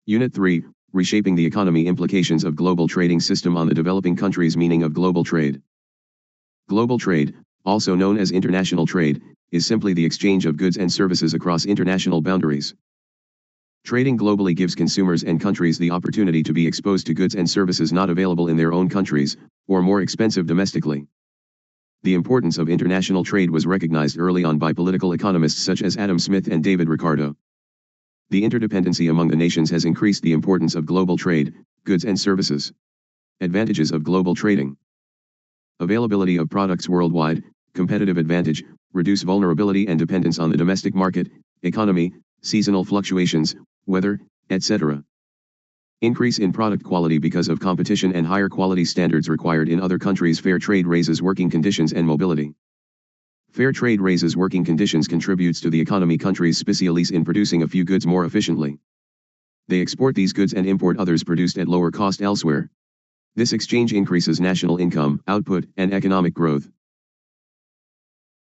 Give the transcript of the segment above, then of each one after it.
Unit 3, Reshaping the Economy Implications of Global Trading System on the Developing Countries. Meaning of global trade. Global trade, also known as international trade, is simply the exchange of goods and services across international boundaries. Trading globally gives consumers and countries the opportunity to be exposed to goods and services not available in their own countries, or more expensive domestically. The importance of international trade was recognized early on by political economists such as Adam Smith and David Ricardo. The interdependency among the nations has increased the importance of global trade, goods and services. Advantages of global trading. Availability of products worldwide, competitive advantage, reduce vulnerability and dependence on the domestic market, economy, seasonal fluctuations, weather, etc. Increase in product quality because of competition and higher quality standards required in other countries. Fair trade raises working conditions and mobility. Fair trade raises working conditions, contributes to the economy countries specialize in producing a few goods more efficiently. They export these goods and import others produced at lower cost elsewhere. This exchange increases national income, output, and economic growth.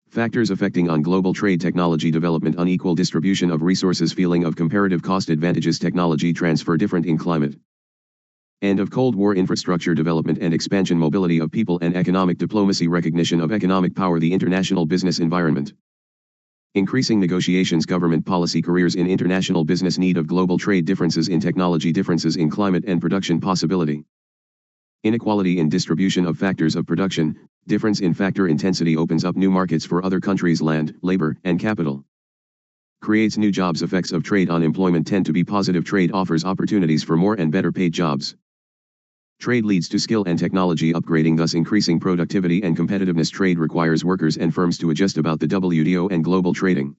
Factors affecting on global trade. Technology development, unequal distribution of resources, feeling of comparative cost advantages, technology transfer different in climate. End of Cold War, infrastructure development and expansion, mobility of people and economic diplomacy, recognition of economic power, the international business environment. Increasing negotiations, government policy, careers in international business, need of global trade, differences in technology, differences in climate and production possibility. Inequality in distribution of factors of production, difference in factor intensity opens up new markets for other countries, land, labor, and capital. Creates new jobs. Effects of trade on employment tend to be positive. Trade offers opportunities for more and better paid jobs. Trade leads to skill and technology upgrading, thus increasing productivity and competitiveness. Trade requires workers and firms to adjust about the WTO and global trading.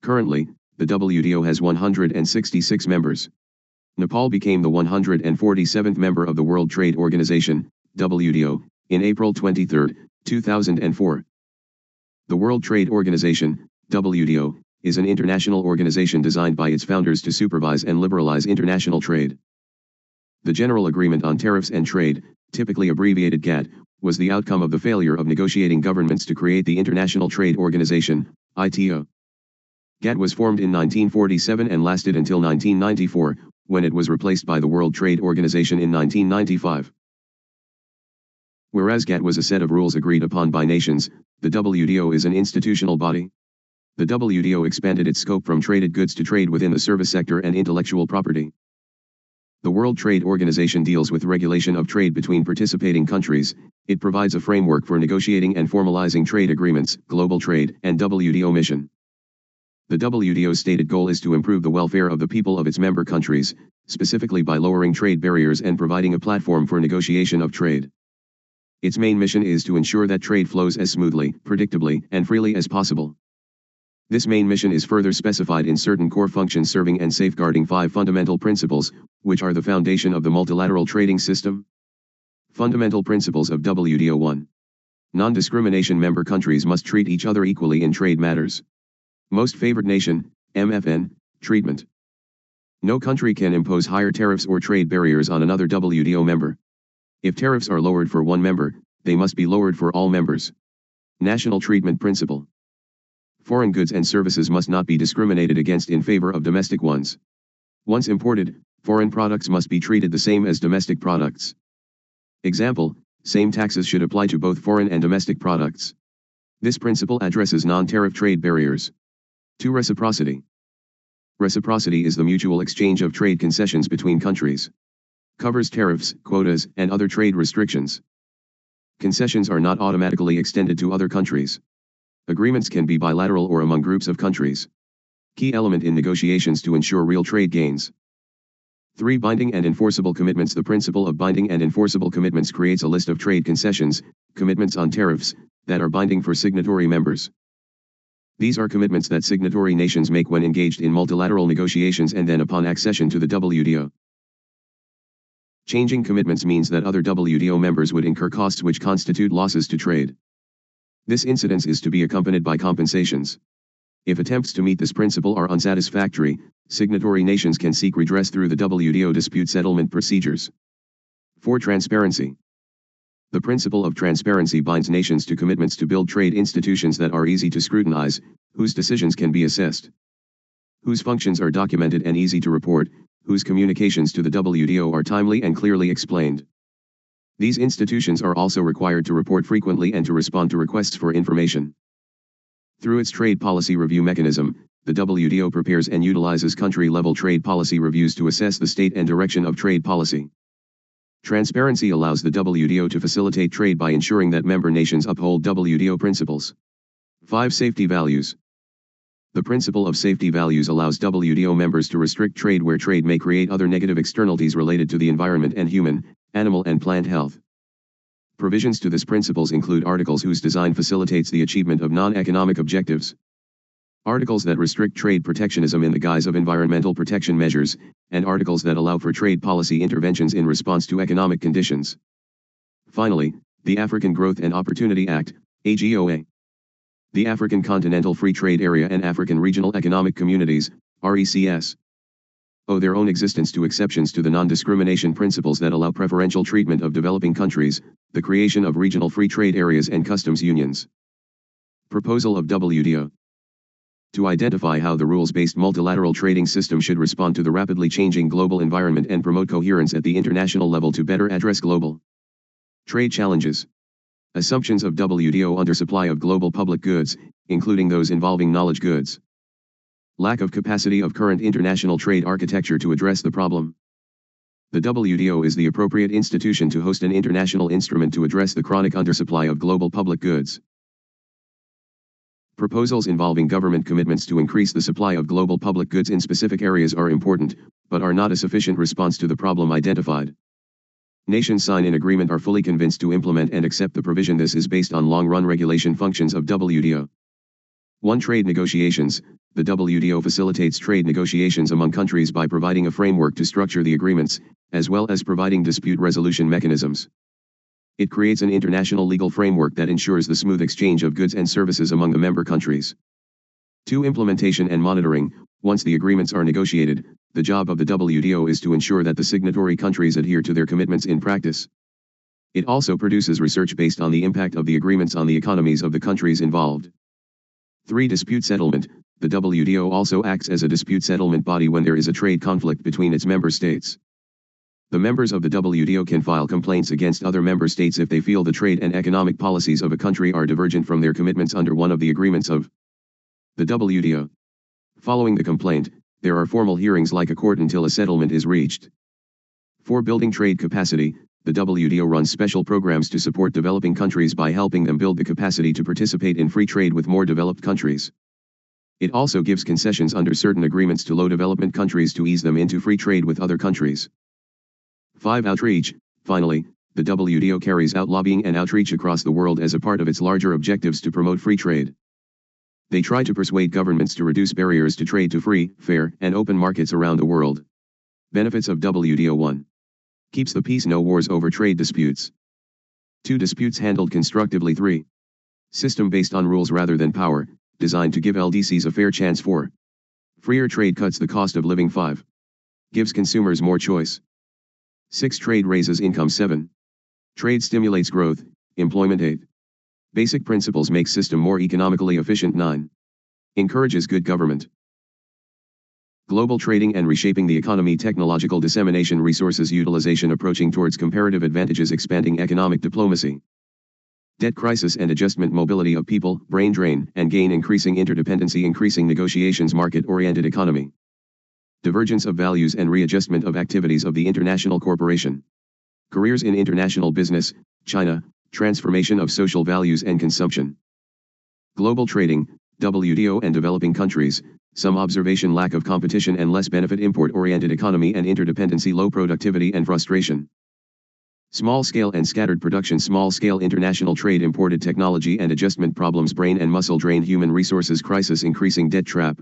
Currently, the WTO has 166 members. Nepal became the 147th member of the World Trade Organization, WTO, in April 23, 2004. The World Trade Organization, WTO, is an international organization designed by its founders to supervise and liberalize international trade. The General Agreement on Tariffs and Trade, typically abbreviated GATT, was the outcome of the failure of negotiating governments to create the International Trade Organization, ITO. GATT was formed in 1947 and lasted until 1994, when it was replaced by the World Trade Organization in 1995. Whereas GATT was a set of rules agreed upon by nations, the WTO is an institutional body. The WTO expanded its scope from traded goods to trade within the service sector and intellectual property. The World Trade Organization deals with regulation of trade between participating countries. It provides a framework for negotiating and formalizing trade agreements, global trade, and WTO mission. The WTO's stated goal is to improve the welfare of the people of its member countries, specifically by lowering trade barriers and providing a platform for negotiation of trade. Its main mission is to ensure that trade flows as smoothly, predictably, and freely as possible. This main mission is further specified in certain core functions serving and safeguarding 5 fundamental principles, which are the foundation of the multilateral trading system. Fundamental principles of WTO 1. Non-discrimination. Member countries must treat each other equally in trade matters. Most favored nation, MFN, treatment. No country can impose higher tariffs or trade barriers on another WTO member. If tariffs are lowered for one member, they must be lowered for all members. National treatment principle. Foreign goods and services must not be discriminated against in favor of domestic ones. Once imported, foreign products must be treated the same as domestic products. Example, same taxes should apply to both foreign and domestic products. This principle addresses non-tariff trade barriers. 2. Reciprocity. Reciprocity is the mutual exchange of trade concessions between countries. Covers tariffs, quotas, and other trade restrictions. Concessions are not automatically extended to other countries. Agreements can be bilateral or among groups of countries. Key element in negotiations to ensure real trade gains. 3. Binding and enforceable commitments. The principle of binding and enforceable commitments creates a list of trade concessions, commitments on tariffs, that are binding for signatory members. These are commitments that signatory nations make when engaged in multilateral negotiations and then upon accession to the WTO. Changing commitments means that other WTO members would incur costs which constitute losses to trade. This incidence is to be accompanied by compensations. If attempts to meet this principle are unsatisfactory, signatory nations can seek redress through the WTO dispute settlement procedures. 4. Transparency. The principle of transparency binds nations to commitments to build trade institutions that are easy to scrutinize, whose decisions can be assessed, whose functions are documented and easy to report, whose communications to the WTO are timely and clearly explained. These institutions are also required to report frequently and to respond to requests for information. Through its trade policy review mechanism, the WTO prepares and utilizes country-level trade policy reviews to assess the state and direction of trade policy. Transparency allows the WTO to facilitate trade by ensuring that member nations uphold WTO principles. 5. Safety values. The principle of safety values allows WTO members to restrict trade where trade may create other negative externalities related to the environment and human, animal and plant health. Provisions to this principles include articles whose design facilitates the achievement of non-economic objectives, articles that restrict trade protectionism in the guise of environmental protection measures, and articles that allow for trade policy interventions in response to economic conditions. Finally, the African Growth and Opportunity Act, AGOA. The African Continental Free Trade Area and African Regional Economic Communities, RECS, owe their own existence to exceptions to the non-discrimination principles that allow preferential treatment of developing countries, the creation of regional free trade areas and customs unions. Proposal of WTO. To identify how the rules-based multilateral trading system should respond to the rapidly changing global environment and promote coherence at the international level to better address global trade challenges. Assumptions of WTO undersupply of global public goods, including those involving knowledge goods. Lack of capacity of current international trade architecture to address the problem. The WTO is the appropriate institution to host an international instrument to address the chronic undersupply of global public goods. Proposals involving government commitments to increase the supply of global public goods in specific areas are important, but are not a sufficient response to the problem identified. Nations sign an agreement are fully convinced to implement and accept the provision. This is based on long-run regulation functions of WTO. 1. Trade negotiations. The WTO facilitates trade negotiations among countries by providing a framework to structure the agreements, as well as providing dispute resolution mechanisms. It creates an international legal framework that ensures the smooth exchange of goods and services among the member countries. 2. Implementation and monitoring. Once the agreements are negotiated, the job of the WTO is to ensure that the signatory countries adhere to their commitments in practice. It also produces research based on the impact of the agreements on the economies of the countries involved. 3. Dispute settlement. The WTO also acts as a dispute settlement body when there is a trade conflict between its member states. The members of the WTO can file complaints against other member states if they feel the trade and economic policies of a country are divergent from their commitments under one of the agreements of the WTO. Following the complaint, there are formal hearings like a court until a settlement is reached. 4. Building trade capacity. The WTO runs special programs to support developing countries by helping them build the capacity to participate in free trade with more developed countries. It also gives concessions under certain agreements to low development countries to ease them into free trade with other countries. 5. Outreach. Finally, the WTO carries out lobbying and outreach across the world as a part of its larger objectives to promote free trade. They try to persuade governments to reduce barriers to trade to free, fair, and open markets around the world. Benefits of WTO. 1. Keeps the peace, no wars over trade disputes. 2. Disputes handled constructively. 3. System based on rules rather than power, designed to give LDCs a fair chance. 4. Freer trade cuts the cost of living. 5. Gives consumers more choice. 6. Trade raises income. 7. Trade stimulates growth, employment. 8. Basic principles make system more economically efficient. 9. Encourages good government. Global trading and reshaping the economy. Technological dissemination, resources utilization approaching towards comparative advantages, expanding economic diplomacy. Debt crisis and adjustment, mobility of people, brain drain and gain, increasing interdependency, increasing negotiations, market-oriented economy. Divergence of values and readjustment of activities of the international corporation. Careers in international business, China, transformation of social values and consumption. Global trading, WTO and developing countries, some observation, lack of competition and less benefit, import-oriented economy and interdependency, low productivity and frustration. Small-scale and scattered production, small-scale international trade, imported technology and adjustment problems, brain and muscle drain, human resources crisis, increasing debt trap.